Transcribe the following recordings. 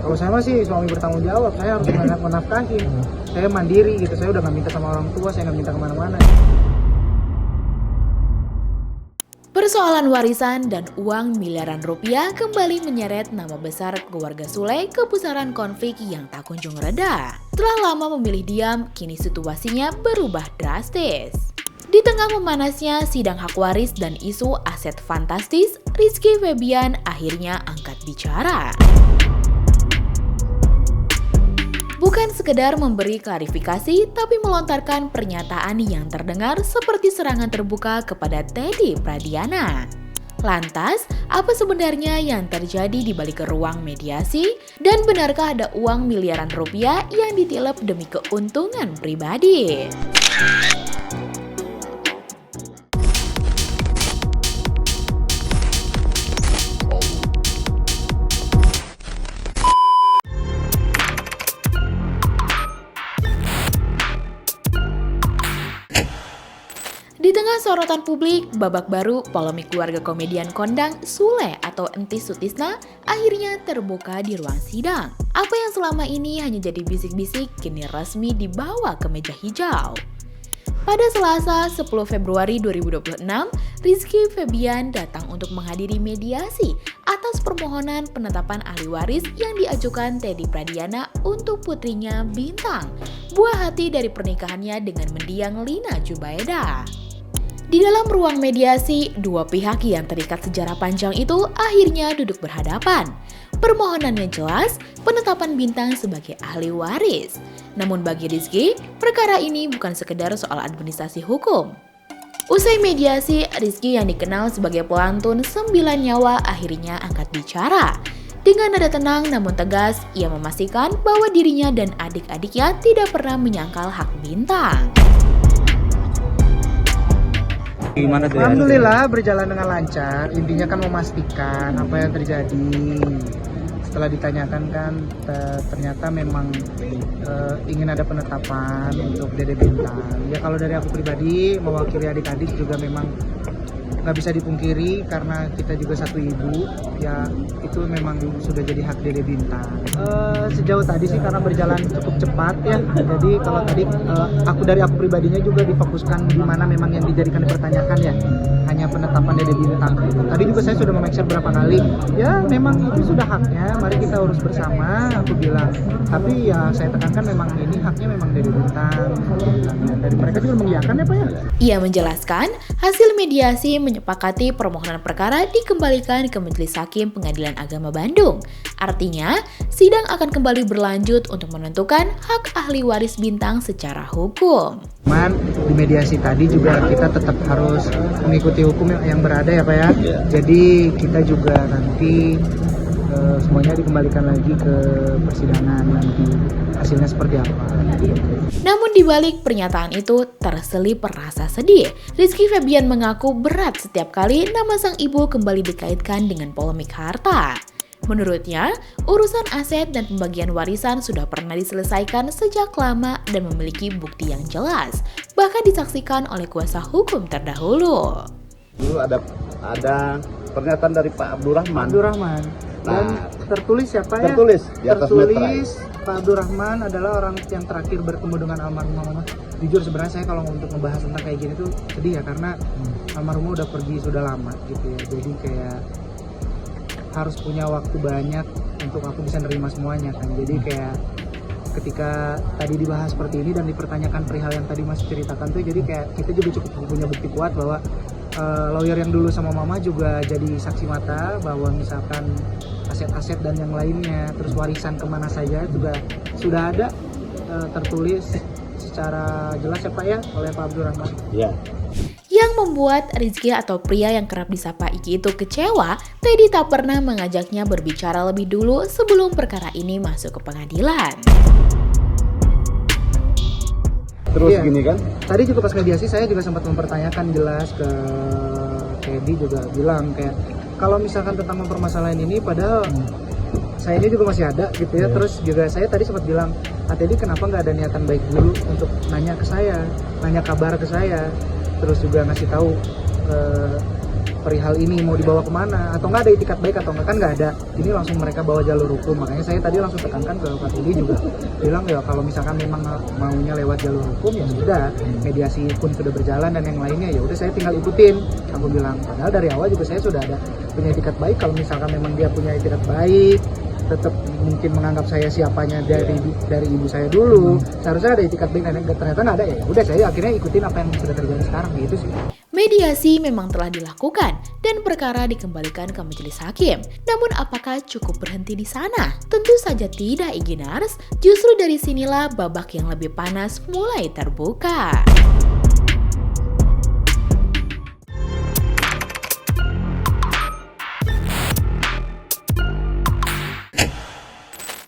Kalau saya masih suami bertanggung jawab, saya harus menafkahi. Saya mandiri gitu, saya udah nggak minta sama orang tua, saya nggak minta kemana-mana. Persoalan warisan dan uang miliaran rupiah kembali menyeret nama besar keluarga Sule ke pusaran konflik yang tak kunjung reda. Setelah lama memilih diam, kini situasinya berubah drastis. Di tengah memanasnya sidang hak waris dan isu aset fantastis, Rizky Febian akhirnya angkat bicara. Bukan sekedar memberi klarifikasi, tapi melontarkan pernyataan yang terdengar seperti serangan terbuka kepada Teddy Pradiana. Lantas, apa sebenarnya yang terjadi di balik ruang mediasi? Dan benarkah ada uang miliaran rupiah yang ditilep demi keuntungan pribadi? Di tengah sorotan publik, babak baru polemik keluarga komedian kondang Sule atau Entis Sutisna akhirnya terbuka di ruang sidang. Apa yang selama ini hanya jadi bisik-bisik kini resmi dibawa ke meja hijau. Pada Selasa 10 Februari 2026, Rizky Febian datang untuk menghadiri mediasi atas permohonan penetapan ahli waris yang diajukan Teddy Pradiana untuk putrinya Bintang, buah hati dari pernikahannya dengan mendiang Lina Jubaida. Di dalam ruang mediasi, dua pihak yang terikat sejarah panjang itu akhirnya duduk berhadapan. Permohonannya jelas, penetapan Bintang sebagai ahli waris. Namun bagi Rizky, perkara ini bukan sekedar soal administrasi hukum. Usai mediasi, Rizky yang dikenal sebagai pelantun 9 nyawa akhirnya angkat bicara. Dengan nada tenang namun tegas, ia memastikan bahwa dirinya dan adik-adiknya tidak pernah menyangkal hak Bintang. Gimana tuh? Alhamdulillah berjalan dengan lancar. Intinya kan memastikan apa yang terjadi. Setelah ditanyakan kan ternyata memang ingin ada penetapan untuk Dede Bintang. Ya kalau dari aku pribadi mewakili adik-adik juga memang nggak bisa dipungkiri karena kita juga satu ibu, ya itu memang sudah jadi hak Dede Bintang. Sejauh tadi sih karena berjalan cukup cepat ya, jadi kalau tadi aku pribadinya juga difokuskan di mana memang yang dijadikan dipertanyakan ya hanya penetapan Dede Bintang. Tadi juga saya sudah memeriksa beberapa kali, ya memang itu sudah haknya, mari kita urus bersama, aku bilang. Tapi ya saya tekankan memang ini haknya memang Dede Bintang. Dari mereka juga mengiyakan ya Pak ya. Ia menjelaskan hasil mediasi menyepakati permohonan perkara dikembalikan ke Majelis Hakim Pengadilan Agama Bandung. Artinya, sidang akan kembali berlanjut untuk menentukan hak ahli waris Bintang secara hukum. Cuman di mediasi tadi juga kita tetap harus mengikuti hukum yang berada ya Pak ya. Jadi kita juga nanti semuanya dikembalikan lagi ke persidangan nanti hasilnya seperti apa. Namun di balik pernyataan itu terselip rasa sedih. Rizky Febian mengaku berat setiap kali nama sang ibu kembali dikaitkan dengan polemik harta. Menurutnya, urusan aset dan pembagian warisan sudah pernah diselesaikan sejak lama dan memiliki bukti yang jelas, bahkan disaksikan oleh kuasa hukum terdahulu. Dulu ada pernyataan dari Pak Abdurrahman. Dan tertulis siapa ya? Tertulis di atas tertulis Pak Abdurrahman adalah orang yang terakhir bertemu dengan almarhumah mama. Jujur sebenarnya saya kalau untuk membahas tentang kayak gini tuh sedih ya karena almarhumah udah pergi sudah lama gitu ya. Jadi kayak harus punya waktu banyak untuk aku bisa nerima semuanya kan. Jadi kayak ketika tadi dibahas seperti ini dan dipertanyakan perihal yang tadi Mas ceritakan tuh, jadi kayak kita juga cukup punya bukti kuat bahwa lawyer yang dulu sama mama juga jadi saksi mata bahwa misalkan aset-aset dan yang lainnya, terus warisan kemana saja juga sudah ada tertulis secara jelas ya Pak ya oleh Pak Abdurrahman. Ya. Yang membuat Rizky atau pria yang kerap disapa Iki itu kecewa, Teddy tak pernah mengajaknya berbicara lebih dulu sebelum perkara ini masuk ke pengadilan. Terus Iya. gini kan? Tadi juga pas mediasi saya juga sempat mempertanyakan jelas ke Teddy juga bilang kayak kalau misalkan tentang mempermasalahan ini padahal saya ini juga masih ada gitu ya. Terus juga saya tadi sempat bilang, Teddy kenapa nggak ada niatan baik dulu untuk nanya ke saya, nanya kabar ke saya, terus juga ngasih tahu perihal ini mau dibawa kemana atau nggak ada itikat baik atau nggak, kan nggak ada, ini langsung mereka bawa jalur hukum. Makanya saya tadi langsung tekankan ke Pak Teddy juga bilang ya kalau misalkan memang maunya lewat jalur hukum ya sudah, mediasi pun sudah berjalan dan yang lainnya ya udah saya tinggal ikutin, aku bilang. Padahal dari awal juga saya sudah ada punya itikat baik, kalau misalkan memang dia punya itikat baik tetap mungkin menganggap saya siapanya dari ibu saya dulu, seharusnya ada itikat baik, dan ternyata nggak ada, ya udah saya akhirnya ikutin apa yang sudah terjadi sekarang gitu sih. Mediasi memang telah dilakukan dan perkara dikembalikan ke majelis hakim. Namun apakah cukup berhenti di sana? Tentu saja tidak, Iginars. Justru dari sinilah babak yang lebih panas mulai terbuka.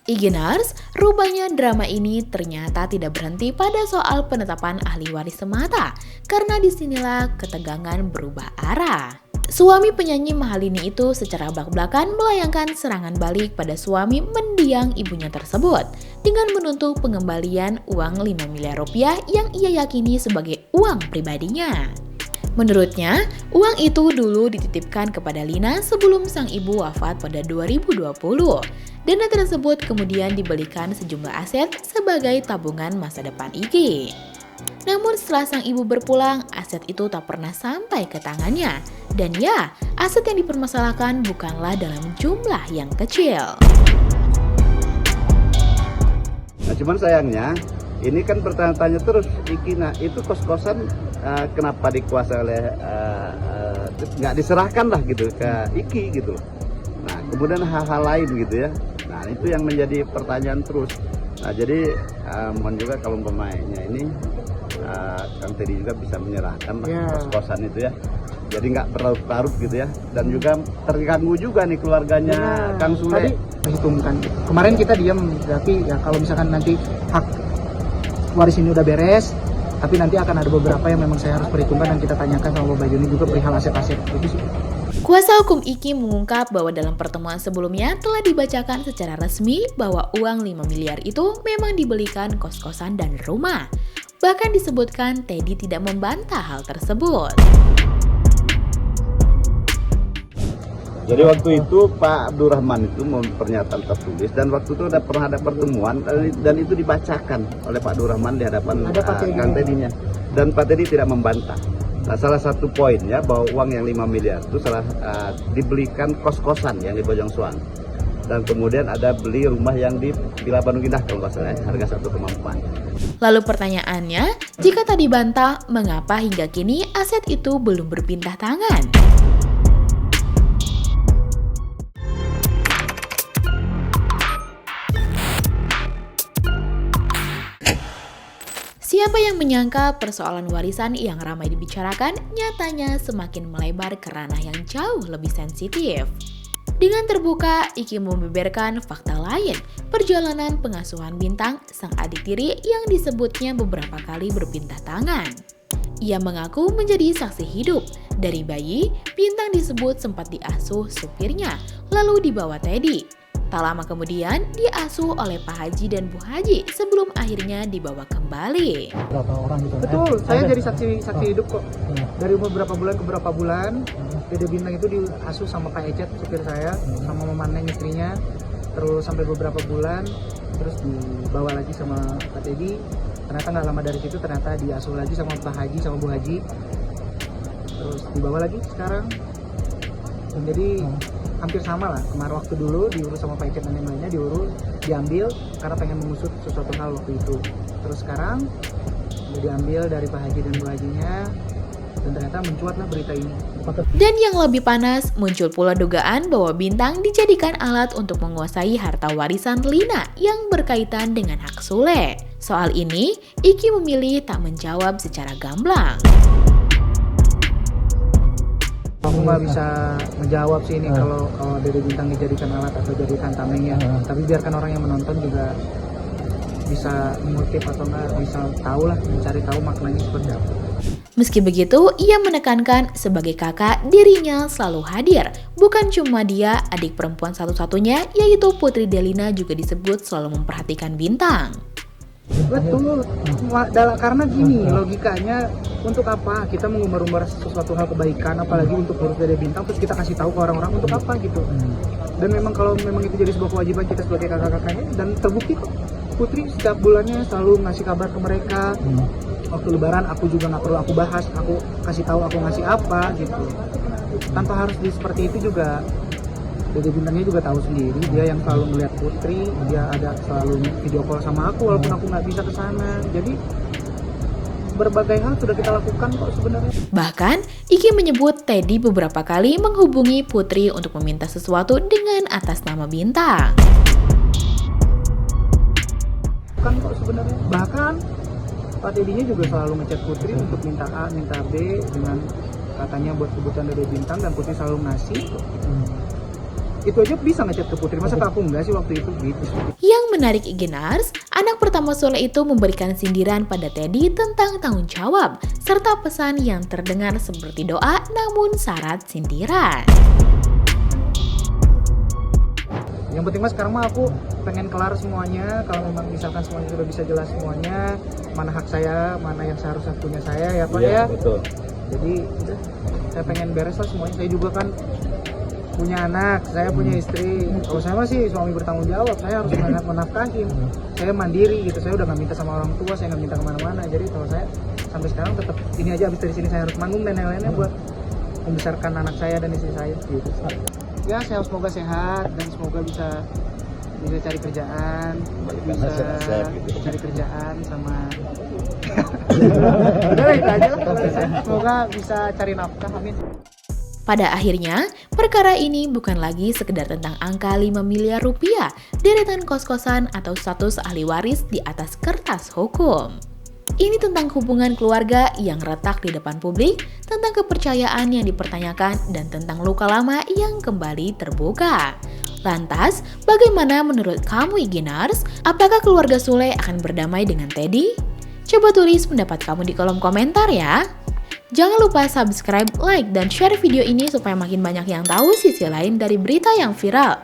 Iginars, rupanya drama ini ternyata tidak berhenti pada soal penetapan ahli waris semata, karena disinilah ketegangan berubah arah. Suami penyanyi Mahalini itu secara belak-belakan melayangkan serangan balik pada suami mendiang ibunya tersebut dengan menuntut pengembalian uang 5 miliar rupiah yang ia yakini sebagai uang pribadinya. Menurutnya, uang itu dulu dititipkan kepada Lina sebelum sang ibu wafat pada 2020. Dana tersebut kemudian dibelikan sejumlah aset sebagai tabungan masa depan Iki. Namun setelah sang ibu berpulang, aset itu tak pernah sampai ke tangannya. Dan ya, aset yang dipermasalahkan bukanlah dalam jumlah yang kecil. Nah, cuman sayangnya ini kan bertanya-tanya terus Iki, nah itu kos-kosan kenapa dikuasai oleh nggak diserahkan lah gitu ke Iki gitu. Nah kemudian hal-hal lain gitu ya. Nah itu yang menjadi pertanyaan terus. Nah jadi mohon juga kalau pemainnya ini Kang Teddy juga bisa menyerahkan kos-kosan itu ya. Jadi nggak berlarut-larut gitu ya. Dan juga terganggu juga nih keluarganya Kang Sule. Tadi perhitungkan. Kemarin kita diam, tapi ya kalau misalkan nanti hak waris ini udah beres, tapi nanti akan ada beberapa yang memang saya harus perhitungkan dan kita tanyakan sama Bapak Joni juga perihal aset-aset itu sih. Kuasa hukum Iki mengungkap bahwa dalam pertemuan sebelumnya telah dibacakan secara resmi bahwa uang 5 miliar itu memang dibelikan kos-kosan dan rumah. Bahkan disebutkan Teddy tidak membantah hal tersebut. Jadi waktu itu Pak Abdurrahman itu pernyataan tertulis dan waktu itu pernah ada pertemuan dan itu dibacakan oleh Pak Abdurrahman di hadapan Kang Teddy-nya. Dan Pak Teddy tidak membantah. Nah, salah satu poinnya bahwa uang yang 5 miliar itu dibelikan kos-kosan yang di Bojong Soang. Dan kemudian ada beli rumah yang di Villa Bandung Indah kalau nggak salah, harga 1,4. Lalu pertanyaannya, jika tadi bantah, mengapa hingga kini aset itu belum berpindah tangan? Siapa yang menyangka persoalan warisan yang ramai dibicarakan nyatanya semakin melebar ke ranah yang jauh lebih sensitif. Dengan terbuka, Iki membeberkan fakta lain, perjalanan pengasuhan Bintang, sang adik tiri yang disebutnya beberapa kali berpindah tangan. Ia mengaku menjadi saksi hidup. Dari bayi, Bintang disebut sempat diasuh supirnya, lalu dibawa Teddy. Tak lama kemudian diasuh oleh Pak Haji dan Bu Haji sebelum akhirnya dibawa kembali. Berapa orang gitu? Betul, saya jadi saksi hidup kok. Dari beberapa bulan ke beberapa bulan, Dede Bintang itu diasuh sama Pak Ecet, supir saya, sama Mama Neng istrinya. Terus sampai beberapa bulan, terus dibawa lagi sama Pak Teddy. Ternyata nggak lama dari situ ternyata diasuh lagi sama Pak Haji sama Bu Haji. Terus dibawa lagi sekarang. Dan jadi hampir sama lah, kemarin waktu dulu diurus sama Pak Ecet dan yang lainnya diambil karena pengen mengusut sesuatu hal waktu itu. Terus sekarang udah diambil dari Pak Haji dan Bu Hajinya dan ternyata mencuatlah berita ini. Dan yang lebih panas, muncul pula dugaan bahwa Bintang dijadikan alat untuk menguasai harta warisan Lina yang berkaitan dengan hak Sule. Soal ini, Iki memilih tak menjawab secara gamblang. Aku nggak bisa menjawab sih ini kalau Dede Bintang dijadikan alat atau jadikan tamengnya. Tapi biarkan orang yang menonton juga bisa mengutip atau nggak bisa tahu lah, mencari tahu maknanya seperti apa. Meski begitu, ia menekankan sebagai kakak dirinya selalu hadir. Bukan cuma dia, adik perempuan satu-satunya yaitu Putri Delina juga disebut selalu memperhatikan Bintang. Betul, karena gini logikanya, untuk apa kita mengumbar-umbar sesuatu hal kebaikan, apalagi untuk ngurus Dede Bintang, terus kita kasih tahu ke orang-orang untuk apa gitu. Dan memang kalau memang itu jadi sebuah kewajiban kita sebagai kakak-kakaknya, dan terbukti kok Putri setiap bulannya selalu ngasih kabar ke mereka. Waktu lebaran aku juga nggak perlu aku bahas, aku kasih tahu aku ngasih apa gitu. Tanpa harus seperti itu juga. Dede Bintangnya juga tahu sendiri, dia yang selalu melihat Putri, dia ada selalu video call sama aku walaupun aku nggak bisa ke sana. Jadi berbagai hal sudah kita lakukan kok sebenarnya. Bahkan, Iki menyebut Teddy beberapa kali menghubungi Putri untuk meminta sesuatu dengan atas nama Bintang. Kan kok sebenarnya. Bahkan Pak Teddy-nya juga selalu ngechat Putri untuk minta A, minta B dengan katanya buat kebutuhan Dede Bintang, dan Putri selalu ngasih. Itu aja bisa ngechat ke Putri, masa ke aku enggak sih waktu itu gitu. Yang menarik Igenars, anak pertama Sule itu memberikan sindiran pada Teddy tentang tanggung jawab, serta pesan yang terdengar seperti doa namun syarat sindiran. Yang penting mas sekarang mah aku pengen kelar semuanya. Kalau memang misalkan semuanya sudah bisa jelas semuanya, mana hak saya, mana yang seharusnya punya saya ya Pak ya. Betul. Jadi udah, saya pengen beres lah semuanya. Saya juga kan punya anak, saya punya istri. Kalau saya masih suami bertanggung jawab, saya harus menafkahin. Saya mandiri gitu, saya udah nggak minta sama orang tua, saya nggak minta kemana-mana. Jadi kalau saya sampai sekarang tetap ini aja, habis dari sini saya harus manggung dan lain-lainnya buat membesarkan anak saya dan istri saya gitu. Ya saya semoga sehat dan semoga bisa cari kerjaan, bisa cari kerjaan sama udah itu aja lah kalau saya. Semoga bisa cari nafkah, amin. Pada akhirnya, perkara ini bukan lagi sekedar tentang angka 5 miliar rupiah, deretan kos-kosan atau status ahli waris di atas kertas hukum. Ini tentang hubungan keluarga yang retak di depan publik, tentang kepercayaan yang dipertanyakan, dan tentang luka lama yang kembali terbuka. Lantas, bagaimana menurut kamu Igenars? Apakah keluarga Sule akan berdamai dengan Teddy? Coba tulis pendapat kamu di kolom komentar ya! Jangan lupa subscribe, like, dan share video ini supaya makin banyak yang tahu sisi lain dari berita yang viral.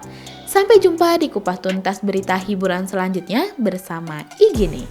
Sampai jumpa di kupas tuntas berita hiburan selanjutnya bersama Igini.